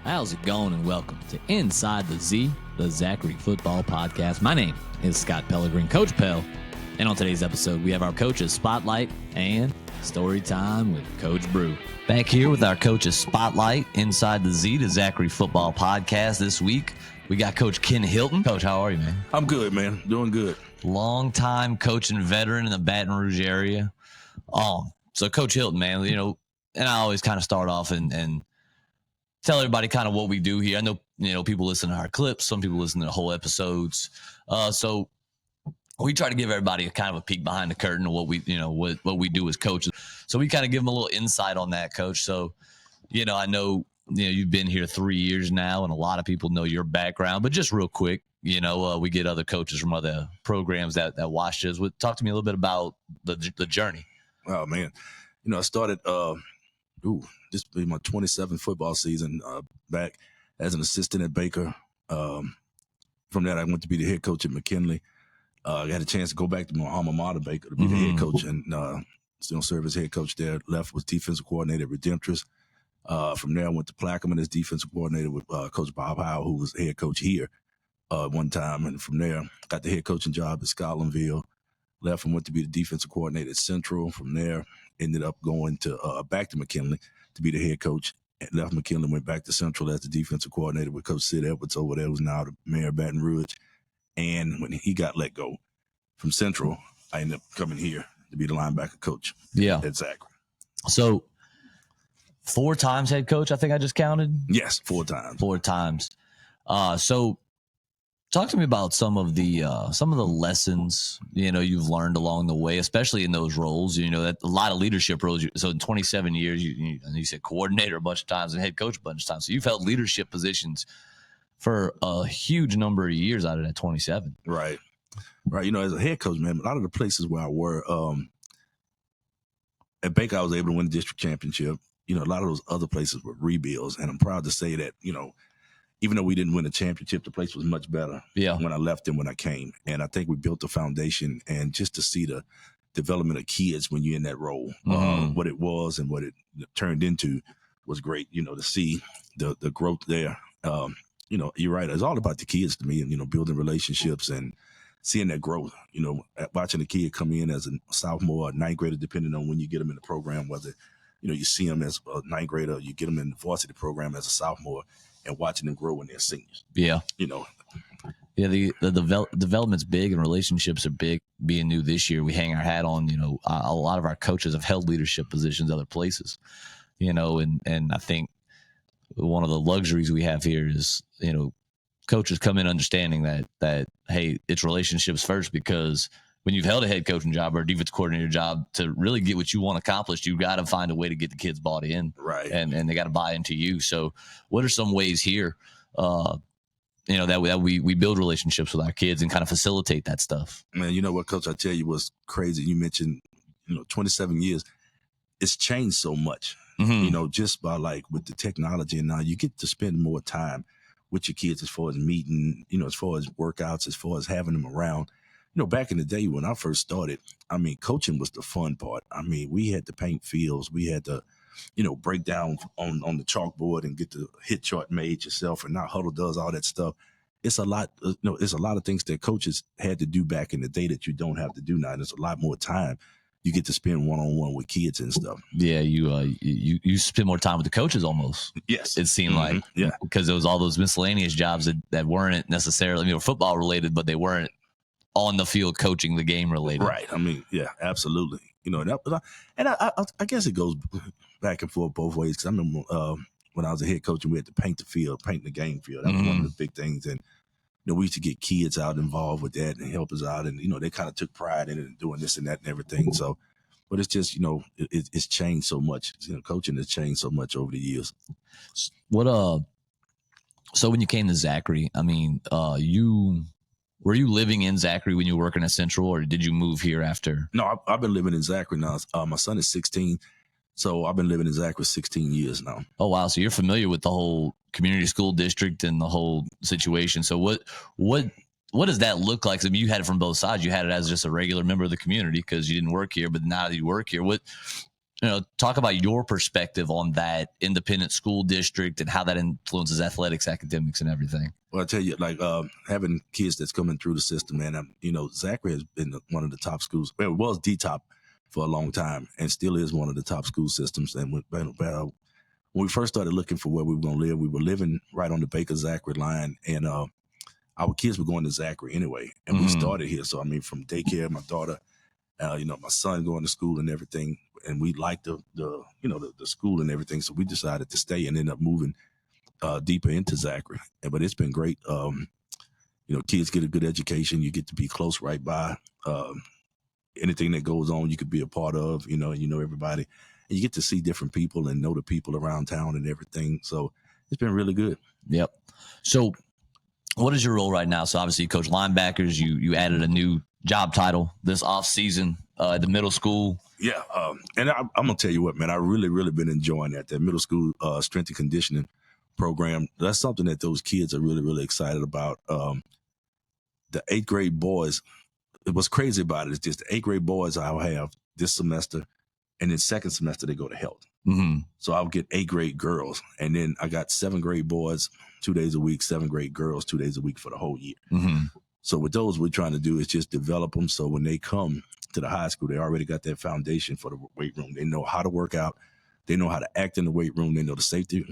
How's it going, and welcome to Inside the Z, the Zachary Football Podcast. My name is Scott Pellegrin, Coach Pell, and on today's episode, we have our Coaches Spotlight and Story Time with Coach Brew. Back here with our Coaches Spotlight, Inside the Z, the Zachary Football Podcast. This week, we got Coach Ken Hilton. Coach, how are you, man? I'm good, man. Doing good. Long-time coaching veteran in the Baton Rouge area. So Coach Hilton, man, and I always kind of start off and tell everybody kind of what we do here. I know, people listen to our clips. Some people listen to the whole episodes. So we try to give everybody a kind of a peek behind the curtain of what we, what we do as coaches. So we kind of give them a little insight on that, Coach. So, I know, you've been here 3 years now, and a lot of people know your background. But just real quick, we get other coaches from other programs that watch us. Talk to me a little bit about the journey. Oh, man. I started this will be my 27th football season back as an assistant at Baker. From that, I went to be the head coach at McKinley. I had a chance to go back to my alma mater, Baker, to be the head coach, and still serve as head coach there. Left was defensive coordinator at Redemptress. From there, I went to Plaquemine as defensive coordinator with Coach Bob Howell, who was head coach here one time. And from there, got the head coaching job at Scotlandville. Left and went to be the defensive coordinator at Central. From there, ended up going to back to McKinley to be the head coach. Left McKinley, went back to Central as the defensive coordinator with Coach Sid Edwards over there, who's now the mayor of Baton Rouge. And when he got let go from Central, I ended up coming here to be the linebacker coach at Zachary. So 4 times head coach, I think I just counted? Yes, 4 times. 4 times. So talk to me about some of the lessons, you've learned along the way, especially in those roles, that a lot of leadership roles. So in 27 years, you said coordinator a bunch of times and head coach a bunch of times. So you've held leadership positions for a huge number of years out of that 27. Right. As a head coach, man, a lot of the places where I were, at Baker, I was able to win the district championship. A lot of those other places were rebuilds. And I'm proud to say that, even though we didn't win a championship, the place was much better when I left than when I came. And I think we built the foundation, and just to see the development of kids when you're in that role, what it was and what it turned into was great, to see the growth there. You're right. It's all about the kids to me, and, building relationships and seeing that growth, watching a kid come in as a sophomore or ninth grader, depending on when you get them in the program, whether, you see them as a ninth grader, or you get them in the varsity program as a sophomore, and watching them grow when they're seniors. Yeah. The development's big and relationships are big. Being new this year, we hang our hat on, a lot of our coaches have held leadership positions other places, and I think one of the luxuries we have here is, coaches come in understanding that, hey, it's relationships first, because when you've held a head coaching job or a defense coordinator job, to really get what you want accomplished, you got to find a way to get the kids bought in, right? And they got to buy into you. So, what are some ways here, that we build relationships with our kids and kind of facilitate that stuff? Man, you know what, Coach? I tell you what's crazy. You mentioned, 27 years. It's changed so much. Just by with the technology, and now you get to spend more time with your kids as far as meeting, as far as workouts, as far as having them around. Back in the day when I first started, coaching was the fun part. We had to paint fields. We had to, break down on the chalkboard and get the hit chart made yourself. And now Huddle does all that stuff. It's a lot, it's a lot of things that coaches had to do back in the day that you don't have to do now. There's a lot more time you get to spend one-on-one with kids and stuff. Yeah, you spend more time with the coaches almost. Yes. It seemed like. Yeah. Because there was all those miscellaneous jobs that weren't necessarily, football related, but they weren't on the field coaching the game related. Right. Yeah, absolutely. I guess it goes back and forth both ways, because I remember when I was a head coach and we had to paint the game field. That was one of the big things. And, we used to get kids out involved with that and help us out. And, they kind of took pride in it and doing this and that and everything. So, but it's just, it's changed so much. Coaching has changed so much over the years. So when you came to Zachary, were you living in Zachary when you were working at Central, or did you move here after? No, I've been living in Zachary now. My son is 16, so I've been living in Zachary 16 years now. Oh, wow. So you're familiar with the whole community school district and the whole situation. So what does that look like? You had it from both sides. You had it as just a regular member of the community because you didn't work here, but now that you work here, talk about your perspective on that independent school district and how that influences athletics, academics, and everything. Well, I tell you, like having kids that's coming through the system, man. Zachary has been one of the top schools. Well, it was the top for a long time, and still is one of the top school systems. And when we first started looking for where we were going to live, we were living right on the Baker-Zachary line, and our kids were going to Zachary anyway, and we started here. So I mean, from daycare, my daughter, my son going to school and everything, and we liked the school and everything. So we decided to stay and end up moving deeper into Zachary. But it's been great. Kids get a good education. You get to be close right by. Anything that goes on, you could be a part of. And everybody, and you get to see different people and know the people around town and everything. So it's been really good. Yep. So what is your role right now? So obviously you coach linebackers. You added a new job title this off season at the middle school. Yeah. And I'm going to tell you what, man, I really, really been enjoying that middle school strength and conditioning program. That's something that those kids are really, really excited about. The 8th grade boys, what's crazy about it is just the 8th grade boys I'll have this semester, and then second semester they go to Hilton. Mm-hmm. So I'll get 8th grade girls, and then I got 7th grade boys 2 days a week, 7th grade girls 2 days a week for the whole year. Mm-hmm. So with those, we're trying to do is just develop them so when they come to the high school, they already got that foundation for the weight room. They know how to work out. They know how to act in the weight room. They know the safety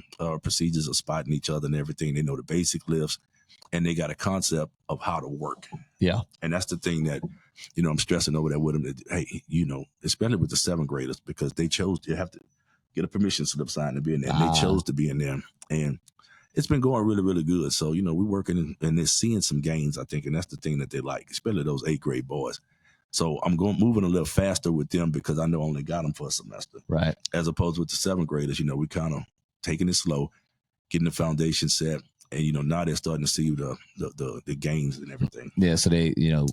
procedures of spotting each other and everything. They know the basic lifts, and they got a concept of how to work. Yeah. And that's the thing that, I'm stressing over there with them. That, hey, especially with the 7th graders, because they chose to have to get a permission slip signed to be in there. And they chose to be in there. And it's been going really, really good. So, we're working and they're seeing some gains, I think. And that's the thing that they like, especially those 8th grade boys. So I'm moving a little faster with them because I know I only got them for a semester. Right. As opposed with the 7th graders, we kind of taking it slow, getting the foundation set. And, now they're starting to see the gains and everything. Yeah. So they, you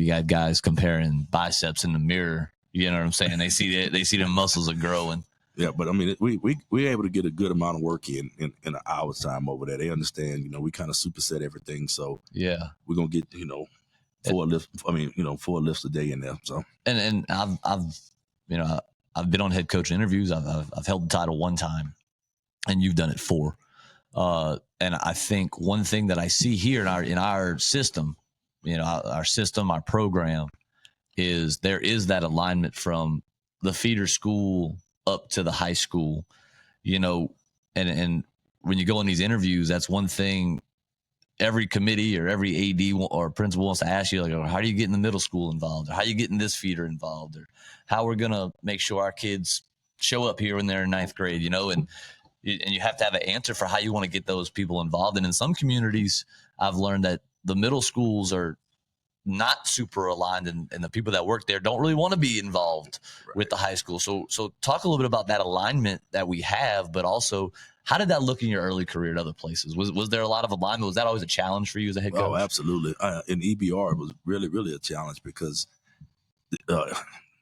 got guys comparing biceps in the mirror. You know what I'm saying? They see their muscles are growing. Yeah, but I mean, we're able to get a good amount of work in an hour's time over there. They understand, we kind of superset everything. So yeah, we're gonna get 4 lifts. I mean, 4 lifts a day in there. So and I've been on head coach interviews. I've held the title 1 time, and you've done it 4. And I think one thing that I see here in our system, our system, our program, is there is that alignment from the feeder school up to the high school, and when you go in these interviews, that's one thing every committee or every AD or principal wants to ask you, like, how are you getting the middle school involved? Or how are you getting this feeder involved? Or how we're going to make sure our kids show up here when they're in 9th grade, and you have to have an answer for how you want to get those people involved. And in some communities, I've learned that the middle schools are not super aligned, and the people that work there don't really want to be involved with the high school. So talk a little bit about that alignment that we have, but also how did that look in your early career at other places? Was there a lot of alignment? Was that always a challenge for you as a head coach? Oh, absolutely. In EBR, it was really, really a challenge because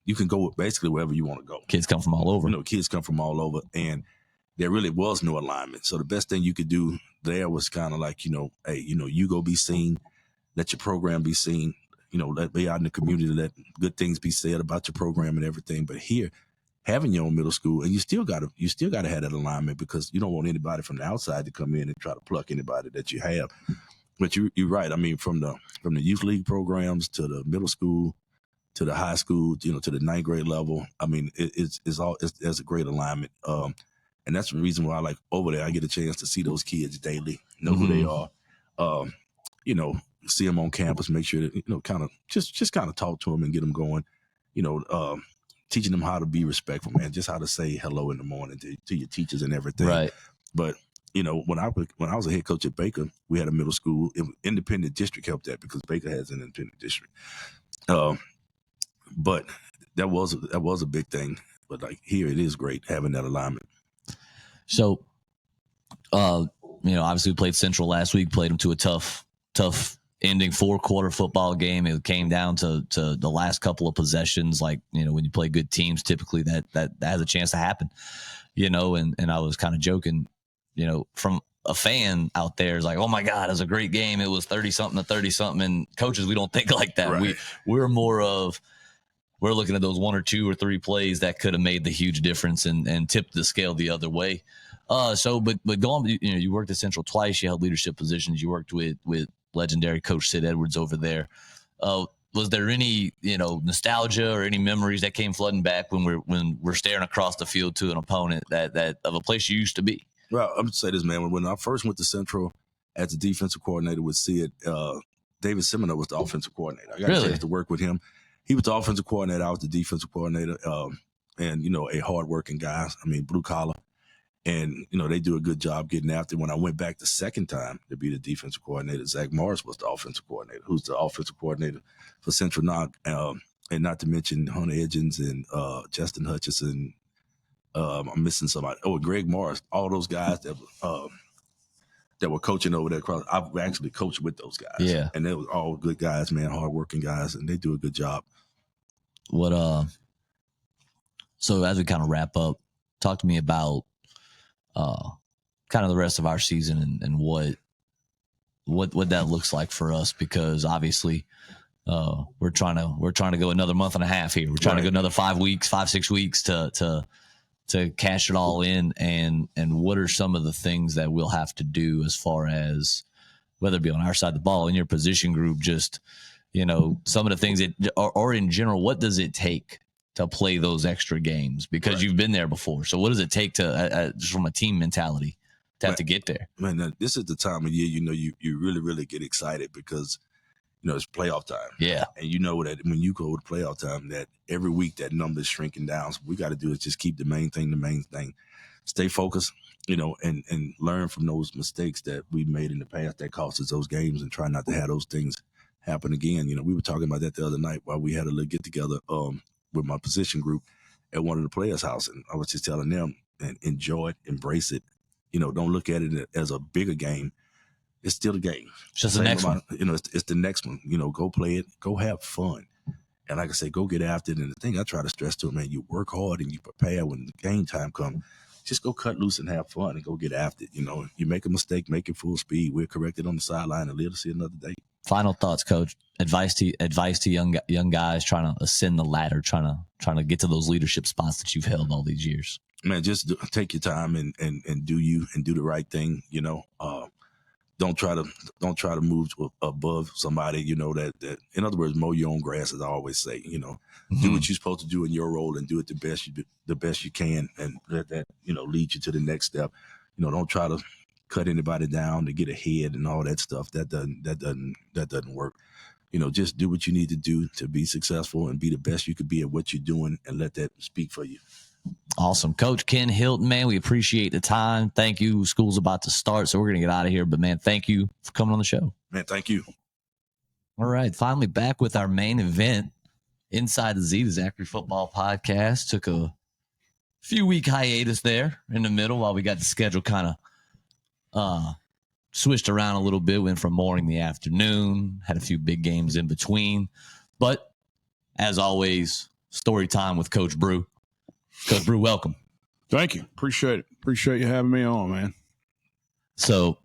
you can go basically wherever you want to go. Kids come from all over. Kids come from all over, and there really was no alignment. So the best thing you could do there was kind of like, hey, you go be seen. Let your program be seen, let be out in the community, let good things be said about your program and everything. But here, having your own middle school, and you still gotta have that alignment because you don't want anybody from the outside to come in and try to pluck anybody that you have. But you're right. I mean, from the youth league programs to the middle school to the high school, to the 9th grade level. I mean, there's a great alignment. And that's the reason why, like over there, I get a chance to see those kids daily, know who they are. See them on campus, make sure that, kind of just kind of talk to them and get them going, teaching them how to be respectful, man, just how to say hello in the morning to your teachers and everything. Right. But, when I was a head coach at Baker, we had a middle school. Independent district helped that because Baker has an independent district. But that was a big thing. But like here, it is great having that alignment. So, obviously we played Central last week, played them to a tough ending 4-quarter football game. It came down to the last couple of possessions. Like, when you play good teams, typically that has a chance to happen, and I was kind of joking, from a fan out there is like, oh my God, it was a great game. It was 30 something to 30 something. And coaches, we don't think like that. Right. We're more of, we're looking at those 1 or 2 or 3 plays that could have made the huge difference and tipped the scale the other way. But going, you worked at Central twice. You held leadership positions. You worked with legendary Coach Sid Edwards over there. Was there any, nostalgia or any memories that came flooding back when we're staring across the field to an opponent that of a place you used to be? Well, I'm going to say this, man. When I first went to Central as the defensive coordinator with Sid, David Semino was the offensive coordinator. I got a chance to work with him. He was the offensive coordinator. I was the defensive coordinator. And, a hardworking guy. I mean, blue collar. And, they do a good job getting after. When I went back the second time to be the defensive coordinator, Zach Morris was the offensive coordinator, who's the offensive coordinator for Central Knox. And not to mention Hunter Edgens and Justin Hutchison. I'm missing somebody. Oh, Greg Morris. All those guys that were coaching over there. I've actually coached with those guys. Yeah. And they were all good guys, man, hardworking guys, and they do a good job. So as we kind of wrap up, talk to me about kind of the rest of our season and what that looks like for us, because obviously we're trying to go another month and a half here. We're trying to go another 5-6 weeks to cash it all in. And what are some of the things that we'll have to do as far as whether it be on our side of the ball, in your position group, just, some of the things that, or in general, what does it take to play those extra games? Because you've been there before. So what does it take to, just from a team mentality, to have to get there? Man, this is the time of year, you really, really get excited because, it's playoff time. Yeah. And you know that when you go to playoff time, that every week that number is shrinking down. So what we got to do is just keep the main thing. Stay focused, and learn from those mistakes that we made in the past that cost us those games, and try not to have those things happen again. We were talking about that the other night while we had a little get together with my position group at one of the players' house. And I was just telling them, and enjoy it, embrace it. Don't look at it as a bigger game. It's still a game. It's just the next one. It's the next one. Go play it. Go have fun. And like I say, go get after it. And the thing I try to stress to them, man, you work hard and you prepare when the game time comes. Just go cut loose and have fun and go get after it. You make a mistake, make it full speed. We'll correct it on the sideline and live to see another day. Final thoughts, Coach. Advice to young guys trying to ascend the ladder, trying to get to those leadership spots that you've held all these years. Man, just take your time and do you and do the right thing. Don't try to move above somebody, that in other words, mow your own grass, as I always say, do what you're supposed to do in your role and do it the best you can, and let that, lead you to the next step. Don't try to cut anybody down to get ahead and all that stuff. That doesn't work. Just do what you need to do to be successful and be the best you could be at what you're doing, and let that speak for you. Awesome. Coach Ken Hilton, man, we appreciate the time. Thank you. School's about to start, so we're going to get out of here. But, man, thank you for coming on the show. Man, thank you. All right. Finally back with our main event, Inside the Z, the Zachary Football Podcast. Took a few-week hiatus there in the middle while we got the schedule kind of switched around a little bit. Went from morning to afternoon. Had a few big games in between. But, as always, story time with Coach Brew. Coach Brew, welcome. Thank you. Appreciate it. Appreciate you having me on, man. So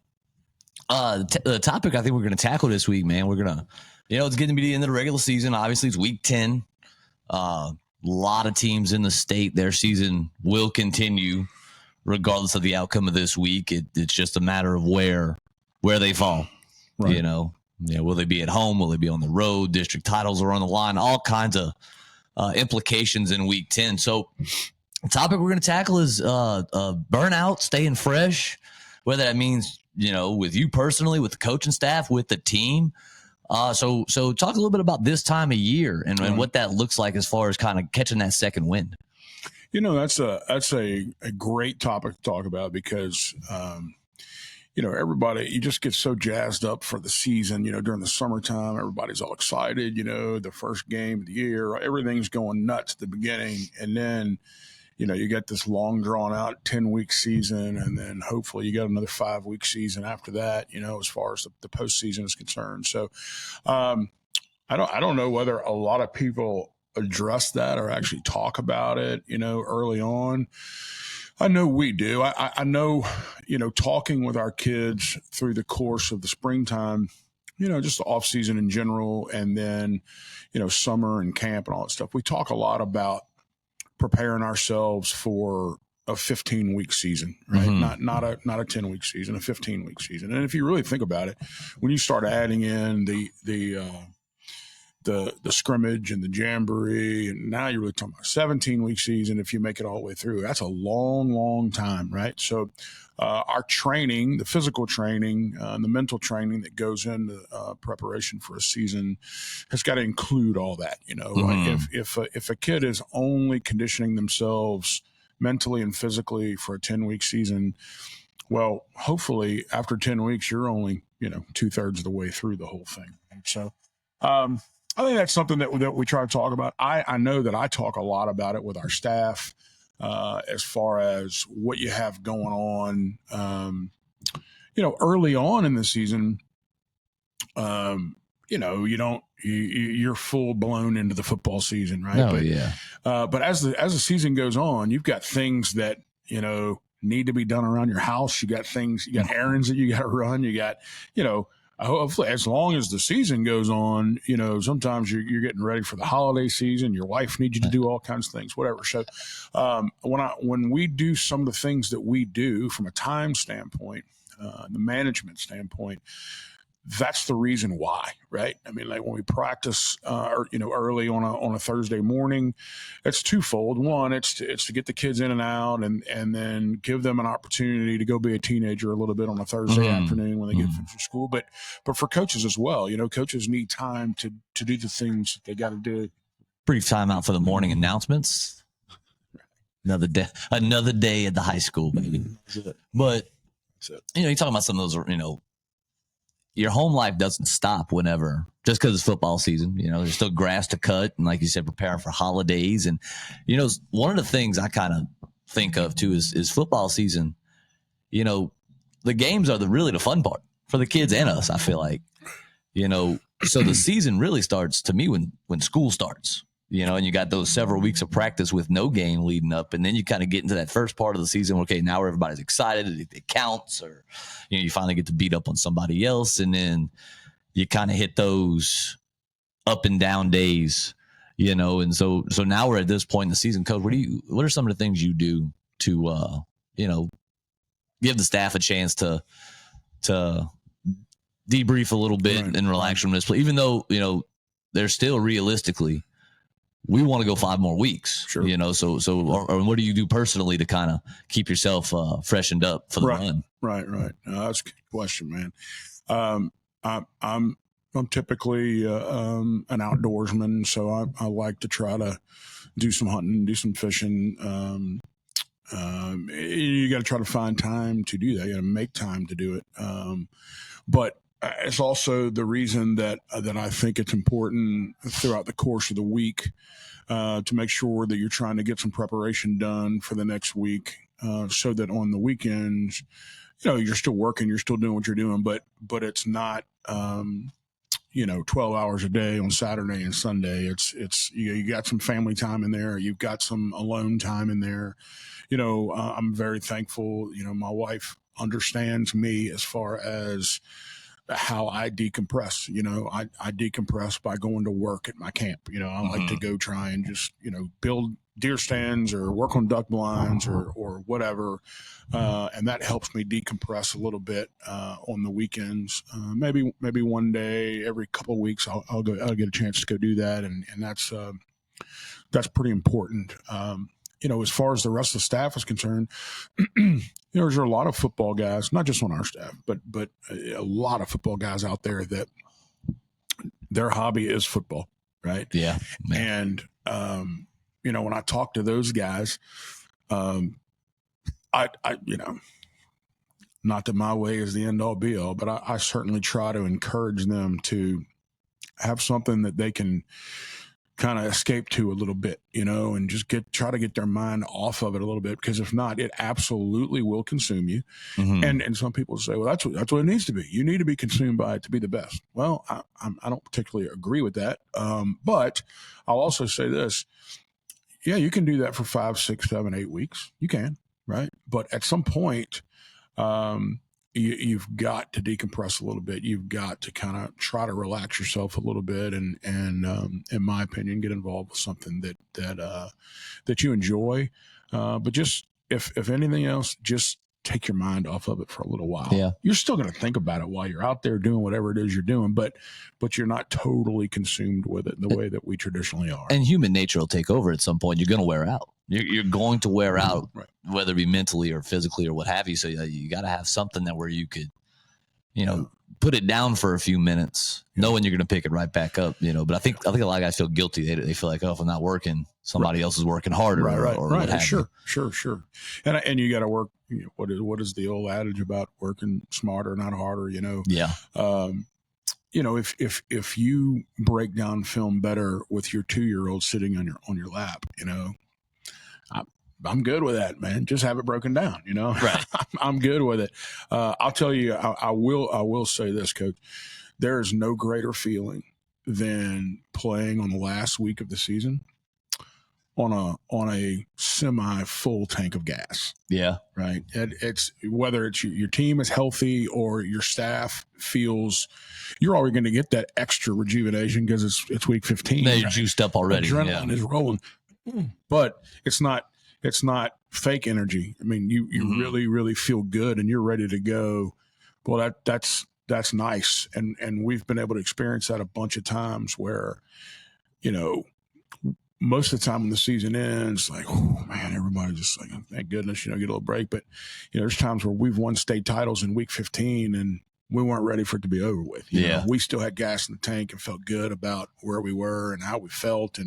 the topic I think we're going to tackle this week, man, we're going to, it's getting to be the end of the regular season. Obviously, it's week 10. A lot of teams in the state, their season will continue regardless of the outcome of this week. It's just a matter of where they fall. Right. Will they be at home? Will they be on the road? District titles are on the line. All kinds of implications in week 10. So the topic we're going to tackle is burnout, staying fresh, whether that means, with you personally, with the coaching staff, with the team. So talk a little bit about this time of year and what that looks like as far as kind of catching that second wind. That's a great topic to talk about because, everybody, you just get so jazzed up for the season, during the summertime, everybody's all excited, the first game of the year, everything's going nuts at the beginning. And then, you get this long drawn out 10-week season, and then hopefully you got another 5-week season after that, as far as the postseason is concerned. So I don't know whether a lot of people address that or actually talk about it, early on. I know we do. I know, talking with our kids through the course of the springtime, just the off season in general, and then, summer and camp and all that stuff. We talk a lot about preparing ourselves for a 15-week season, right? Not a 10-week season, a 15-week season. And if you really think about it, when you start adding in the scrimmage and the jamboree, and now you're really talking about a 17-week season. If you make it all the way through, that's a long, long time, right? So our training, the physical training, and the mental training that goes into preparation for a season has got to include all that. Like if a kid is only conditioning themselves mentally and physically for a 10-week season, well, hopefully after 10 weeks, you're only, 2/3 of the way through the whole thing. And so I think that's something that we try to talk about. I know that I talk a lot about it with our staff as far as what you have going on. Early on in the season, you're full blown into the football season, right? Oh, yeah. But as the season goes on, you've got things that, need to be done around your house. You got errands that you got to run. You got, hopefully, as long as the season goes on, sometimes you're getting ready for the holiday season. Your wife needs you to do all kinds of things, whatever. So when we do some of the things that we do from a time standpoint, the management standpoint, that's the reason why, right? I mean, like when we practice, early on a Thursday morning, it's twofold. One, it's to get the kids in and out, and then give them an opportunity to go be a teenager a little bit on a Thursday afternoon when they get finished school. But for coaches as well, coaches need time to do the things that they got to do. Brief time out for the morning announcements. Another day at the high school, baby. But you're talking about some of those, your home life doesn't stop whenever, just because it's football season. There's still grass to cut, and like you said, preparing for holidays. And one of the things I kind of think of too is football season. The games are really the fun part for the kids and us. I feel like, so the season really starts to me when school starts. And you got those several weeks of practice with no game leading up. And then you kind of get into that first part of the season. Okay, now everybody's excited. It counts. Or, you finally get to beat up on somebody else. And then you kind of hit those up and down days, And so now we're at this point in the season. Coach, what are some of the things you do to, give the staff a chance to debrief a little bit and relax from this play, even though, they're still realistically, we want to go 5 more weeks, sure. Or what do you do personally to kind of keep yourself freshened up for the run? Right. That's a good question, man. I'm typically an outdoorsman, so I like to try to do some hunting, do some fishing. You got to try to find time to do that. You got to make time to do it. But it's also the reason that I think it's important throughout the course of the week to make sure that you're trying to get some preparation done for the next week, so that on the weekends, you're still working, you're still doing what you're doing, but it's not 12 hours a day on Saturday and Sunday. It's you got some family time in there, you've got some alone time in there. I'm very thankful. My wife understands me as far as how I decompress. I decompress by going to work at my camp. I like to go try and just, build deer stands or work on duck blinds or whatever. And that helps me decompress a little bit on the weekends. Maybe one day every couple of weeks I'll get a chance to go do that. And that's pretty important. As far as the rest of the staff is concerned, there's a lot of football guys, not just on our staff, but a lot of football guys out there that their hobby is football, right? Yeah. Man. And, when I talk to those guys, I not that my way is the end all be all, but I certainly try to encourage them to have something that they can kind of escape to a little bit, and just try to get their mind off of it a little bit, because if not, it absolutely will consume you. And some people say, well, that's what it needs to be. You need to be consumed by it to be the best. Well, I don't particularly agree with that. But I'll also say this. Yeah, you can do that for 5, 6, 7, 8 weeks. You can, right? But at some point, you've got to decompress a little bit. You've got to kind of try to relax yourself a little bit, and in my opinion, get involved with something that you enjoy. But just if anything else, just take your mind off of it for a little while. Yeah. You're still going to think about it while you're out there doing whatever it is you're doing, but you're not totally consumed with it the way that we traditionally are. And human nature will take over at some point. You're going to wear out. You're going to wear out, Right. whether it be mentally or physically or what have you. So you got to have something that where you could, put it down for a few minutes, knowing you're going to pick it right back up. But I think a lot of guys feel guilty. They feel like, oh, if I'm not working, somebody else is working harder. Right. Or what have you. Sure. And you got to work. What is the old adage about working smarter, not harder? Yeah. If you break down film better with your 2-year-old sitting on your lap, I'm good with that, man. Just have it broken down, Right. I'm good with it. I'll tell you, I will say this, Coach. There is no greater feeling than playing on the last week of the season on a semi-full tank of gas. Yeah. Right. It's whether it's your team is healthy or your staff feels you're already going to get that extra rejuvenation because it's week 15. They're juiced up already. Adrenaline is rolling, but it's not fake energy. I mean, you really, really feel good and you're ready to go. Well, that's nice. And we've been able to experience that a bunch of times where, most of the time when the season ends, like, oh man, everybody just like, thank goodness, get a little break. But, there's times where we've won state titles in week 15 and we weren't ready for it to be over with. You know, we still had gas in the tank and felt good about where we were and how we felt.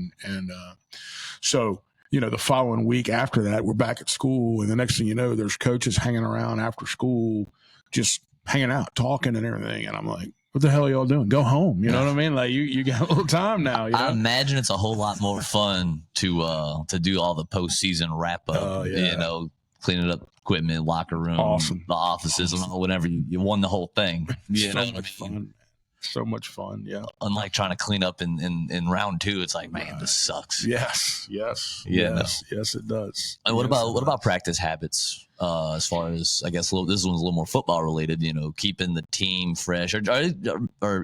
So, the following week after that, we're back at school. And the next thing you know, there's coaches hanging around after school, just hanging out, talking and everything. And I'm like, what the hell are y'all doing? Go home. You know what I mean? Like you got a little time now. I imagine it's a whole lot more fun to do all the postseason wrap up, cleaning up equipment, locker room, the offices, and whatever. You won the whole thing. Fun. So much fun. Yeah. Unlike trying to clean up in round 2, it's like, man, this sucks. Yes, it does. And what about practice habits? As far as, I guess, this one's a little more football related, keeping the team fresh, or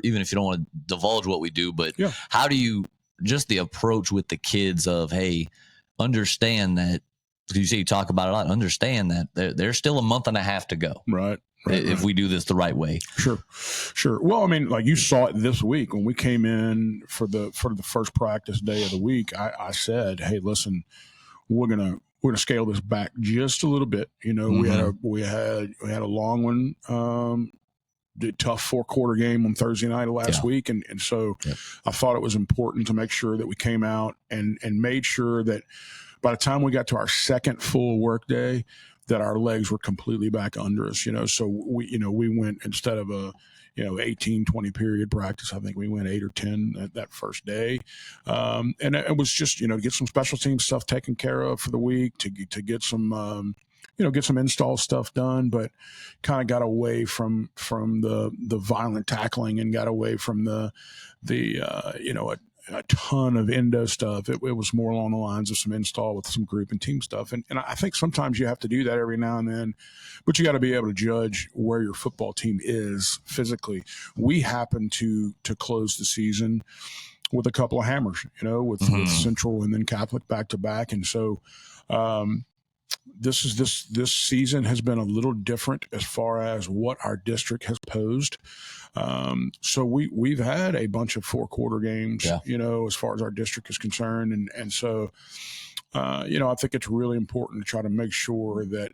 even if you don't want to divulge what we do, but how do you, just the approach with the kids of, hey, understand that, because you say you talk about it a lot, understand that there's still a month and a half to go. Right. If we do this the right way. Sure. Well, I mean, like you saw it this week when we came in for the first practice day of the week, I said, hey, listen, we're gonna scale this back just a little bit. We had a long one, the tough 4-quarter game on Thursday night of last week. And so I thought it was important to make sure that we came out and made sure that by the time we got to our second full work day, that our legs were completely back under us, so we went, instead of a, 18, 20 period practice, I think we went 8 or 10 that first day. And it was just, to get some special team stuff taken care of for the week, to get some, get some install stuff done, but kind of got away from the violent tackling and got away from a ton of endo stuff. It was more along the lines of some install with some group and team stuff. And I think sometimes you have to do that every now and then, but you got to be able to judge where your football team is physically. We happen to close the season with a couple of hammers, with Central and then Catholic back to back. And so, this season has been a little different as far as what our district has posed. So we've had a bunch of 4-quarter games, as far as our district is concerned. And so, I think it's really important to try to make sure that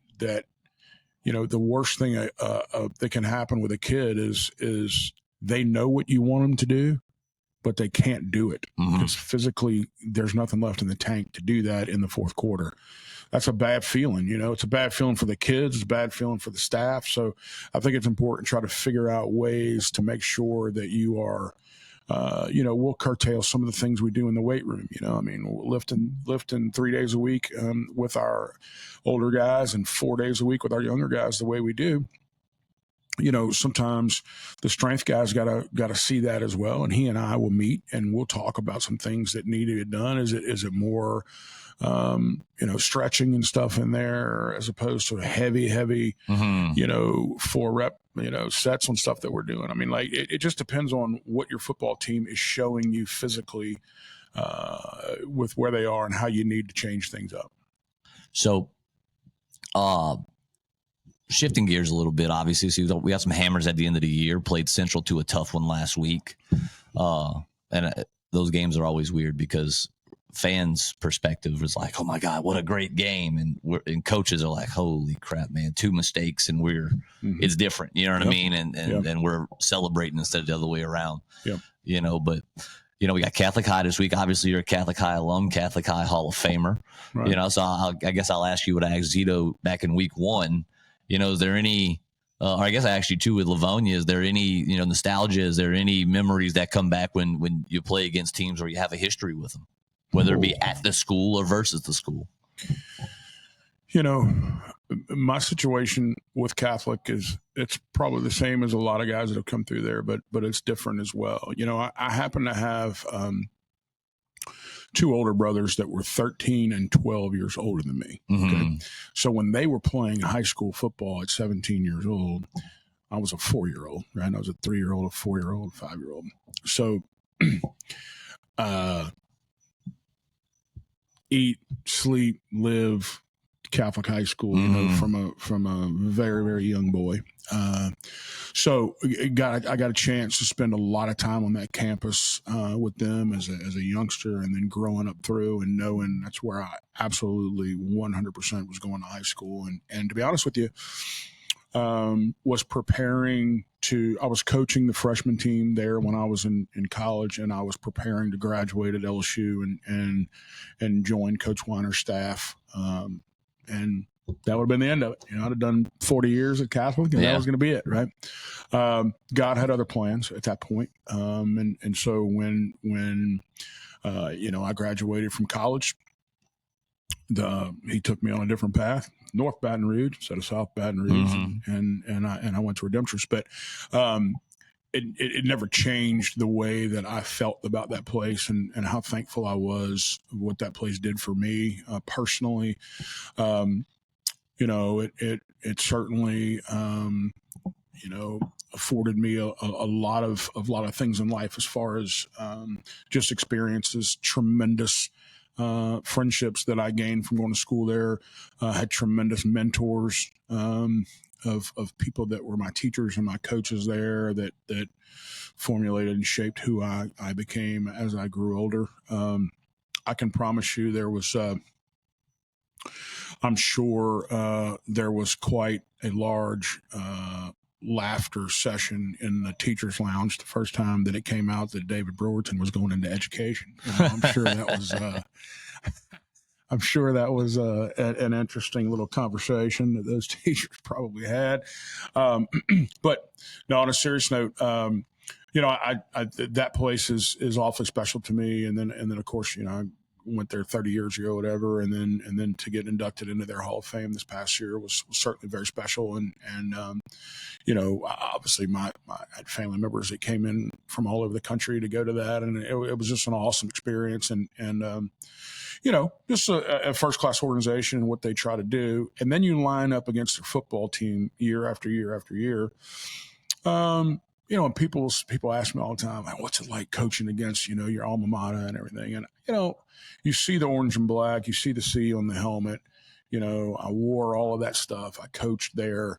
the worst thing that can happen with a kid is they know what you want them to do, but they can't do it because physically there's nothing left in the tank to do that in the 4th quarter. That's a bad feeling. It's a bad feeling for the kids. It's a bad feeling for the staff. So I think it's important to try to figure out ways to make sure that you are, we'll curtail some of the things we do in the weight room. Lifting 3 days a week with our older guys and 4 days a week with our younger guys the way we do. Sometimes the strength guys gotta see that as well. And he and I will meet and we'll talk about some things that need to get done. Is it more, stretching and stuff in there as opposed to heavy, 4-rep sets on stuff that we're doing. I mean, like it just depends on what your football team is showing you physically with where they are and how you need to change things up. So, shifting gears a little bit, obviously, so we got some hammers at the end of the year. Played Central to a tough one last week, and those games are always weird because fans' perspective was like, "Oh my God, what a great game!" and coaches are like, "Holy crap, man, 2 mistakes and it's different." You know what I mean? And we're celebrating instead of the other way around. Yeah. But we got Catholic High this week. Obviously, you're a Catholic High alum, Catholic High Hall of Famer. Right. So I guess I'll ask you what I asked Zito back in week 1. Is there any, or I guess I asked you too with Livonia, is there any, nostalgia? Is there any memories that come back when you play against teams where you have a history with them, whether it be at the school or versus the school? My situation with Catholic it's probably the same as a lot of guys that have come through there, but it's different as well. I happen to have 2 older brothers that were 13 and 12 years older than me. Okay? So when they were playing high school football at 17 years old, I was a 4-year-old, right? I was a 3-year-old, a 4-year-old, a 5-year-old. So eat, sleep, live Catholic high school, from a very, very young boy. So I got a chance to spend a lot of time on that campus with them as a youngster, and then growing up through and knowing that's where I absolutely 100% was going to high school. And to be honest with you, was preparing I was coaching the freshman team there when I was in college, and I was preparing to graduate at LSU and join Coach Weiner's staff. And that would have been the end of it. I'd have done 40 years at Catholic, and that was going to be it, right? God had other plans at that point. And so when I graduated from college, he took me on a different path, North Baton Rouge instead of South Baton Rouge, and I went to Redemptorist. But it never changed the way that I felt about that place and how thankful I was what that place did for me personally. It certainly afforded me a lot of things in life as far as just experiences, tremendous friendships that I gained from going to school there. Had tremendous mentors of people that were my teachers and my coaches there that formulated and shaped who I became as I grew older. I can promise you there was, I'm sure there was quite a large laughter session in the teacher's lounge the first time that it came out that David Brewerton was going into education. I'm sure that was an interesting little conversation that those teachers probably had. But no, on a serious note, that place is awfully special to me. And then of course, I went there 30 years ago, whatever. And then to get inducted into their Hall of Fame this past year was certainly very special. And obviously I had family members that came in from all over the country to go to that. And it was just an awesome experience. And just a first-class organization and what they try to do. And then you line up against their football team year after year after year. And people ask me all the time, what's it like coaching against, your alma mater and everything? And, you see the orange and black, you see the C on the helmet. I wore all of that stuff. I coached there.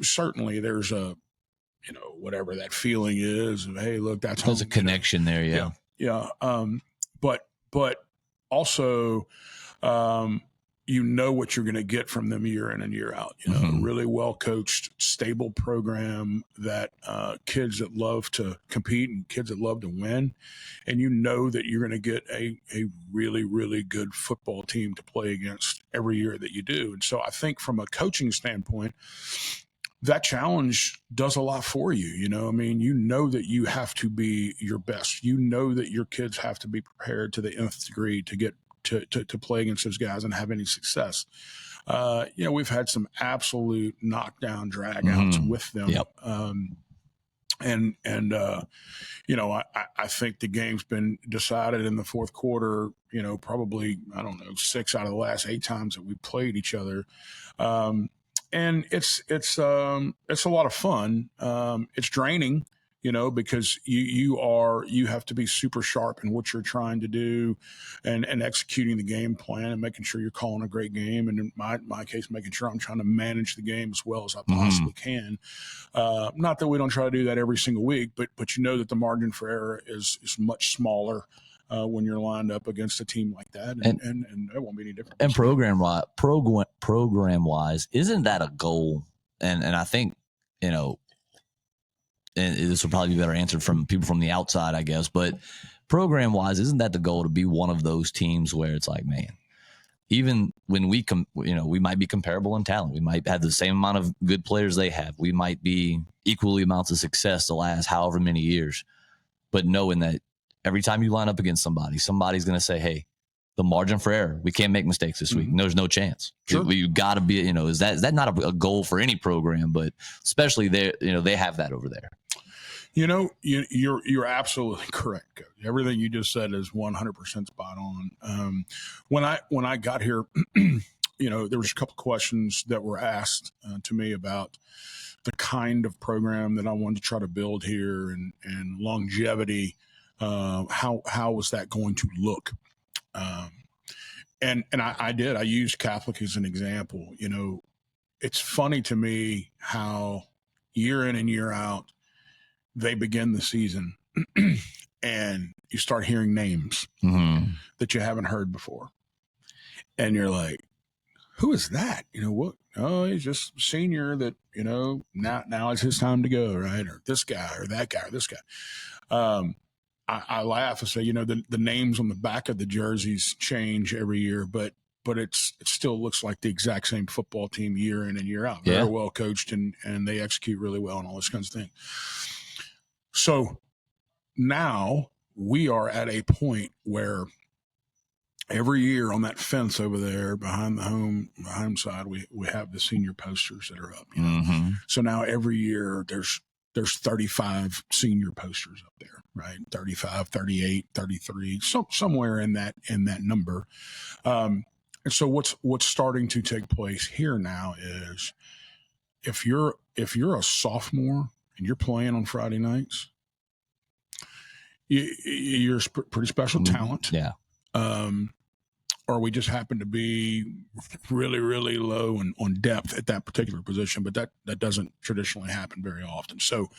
Certainly there's whatever that feeling is of, hey, look, that's there's a connection there. Yeah. Yeah. But also, what you're going to get from them year in and year out. Really well coached, stable program that kids that love to compete and kids that love to win, and that you're going to get a really, really good football team to play against every year that you do. And so I think from a coaching standpoint, that challenge does a lot for you. That you have to be your best. That your kids have to be prepared to the nth degree to get to play against those guys and have any success. We've had some absolute knockdown dragouts with them. Yep. I think the game's been decided in the fourth quarter, probably, 6 out of the last 8 times that we played each other. and it's a lot of fun. It's draining, because you have to be super sharp in what you're trying to do, and executing the game plan and making sure you're calling a great game. And in my case, making sure I'm trying to manage the game as well as I possibly can. Not that we don't try to do that every single week, but that the margin for error is much smaller when you're lined up against a team like that, and it won't be any different. And program wise, isn't that a goal? And I think, and this will probably be better answered from people from the outside, I guess. But program wise, isn't that the goal, to be one of those teams where it's like, man, even when we we might be comparable in talent, we might have the same amount of good players they have, we might be equally amounts of success the last however many years, but knowing that every time you line up against somebody's going to say, hey, the margin for error, we can't make mistakes this week. There's no chance. Sure. You got to be, is that not a goal for any program, but especially they have that over there. You're absolutely correct, Coach. Everything you just said is 100% spot on. When I got here, there was a couple questions that were asked to me about the kind of program that I wanted to try to build here, and longevity. How was that going to look? And I used Catholic as an example. It's funny to me how year in and year out they begin the season and you start hearing names that you haven't heard before. And you're like, who is that? What? Oh, he's just a senior that, now it's his time to go, right? Or this guy or that guy or this guy. I laugh and say, the names on the back of the jerseys change every year, but it still looks like the exact same football team year in and year out. Very well coached, and they execute really well and all this kinds of thing. So now we are at a point where every year on that fence over there behind the home side, we have the senior posters that are up. So now every year there's 35 senior posters up there, right? 35, 38, 33, somewhere in that number. And so what's starting to take place here now is if you're a sophomore and you're playing on Friday nights, you're a pretty special talent. Yeah. Or we just happen to be really, really low on depth at that particular position, but that doesn't traditionally happen very often. So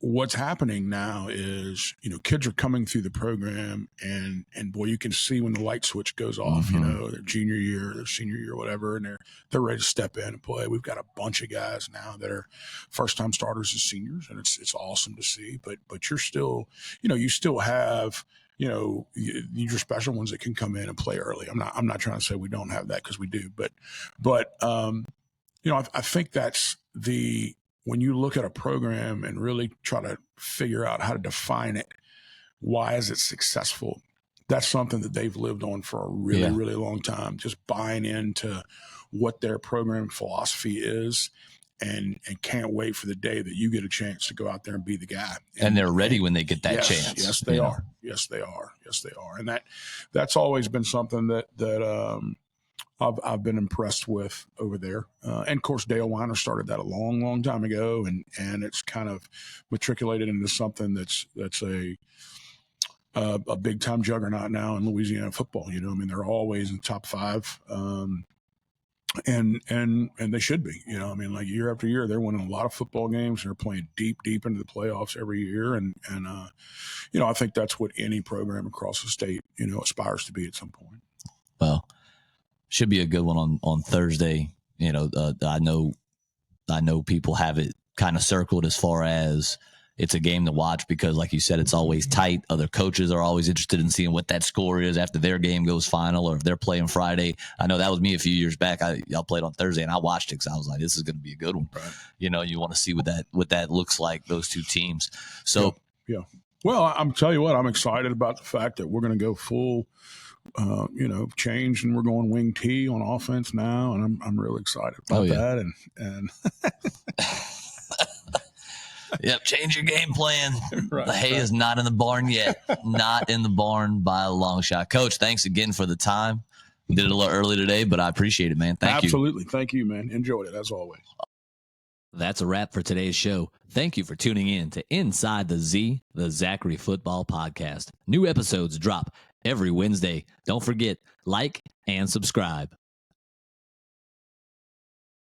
what's happening now is, kids are coming through the program and boy, you can see when the light switch goes off, their junior year, their senior year, whatever, and they're ready to step in and play. We've got a bunch of guys now that are first time starters as seniors, and it's awesome to see, but you're still, you still have, your special ones that can come in and play early. I'm not trying to say we don't have that, because we do, but I think that's when you look at a program and really try to figure out how to define it, why is it successful? That's something that they've lived on for a really, really long time, just buying into what their program philosophy is. And can't wait for the day that you get a chance to go out there and be the guy. And they're ready when they get that chance. Yes, they are. Yes, they are. Yes, they are. And that's always been something that I've been impressed with over there. And of course, Dale Weiner started that a long, long time ago, and it's kind of matriculated into something that's a big time juggernaut now in Louisiana football. They're always in the top 5. And they should be, like year after year, they're winning a lot of football games. They're playing deep into the playoffs every year. And I think that's what any program across the state, aspires to be at some point. Well, should be a good one on Thursday. I know people have it kind of circled as far as it's a game to watch because, like you said, it's always tight. Other coaches are always interested in seeing what that score is after their game goes final, or if they're playing Friday. I know that was me a few years back. Y'all played on Thursday, and I watched it because I was like, this is going to be a good one. Right. You want to see what that looks like, those two teams. So, yeah. Well, I'm tell you what, I'm excited about the fact that we're going to go full, change, and we're going wing T on offense now, and I'm really excited about that. And Yep, change your game plan. Right, the hay is not in the barn yet. Not in the barn by a long shot. Coach, thanks again for the time. Did it a little early today, but I appreciate it, man. Thank you. Absolutely. Thank you, man. Enjoyed it as always. That's a wrap for today's show. Thank you for tuning in to Inside the Z, the Zachary Football Podcast. New episodes drop every Wednesday. Don't forget, like and subscribe.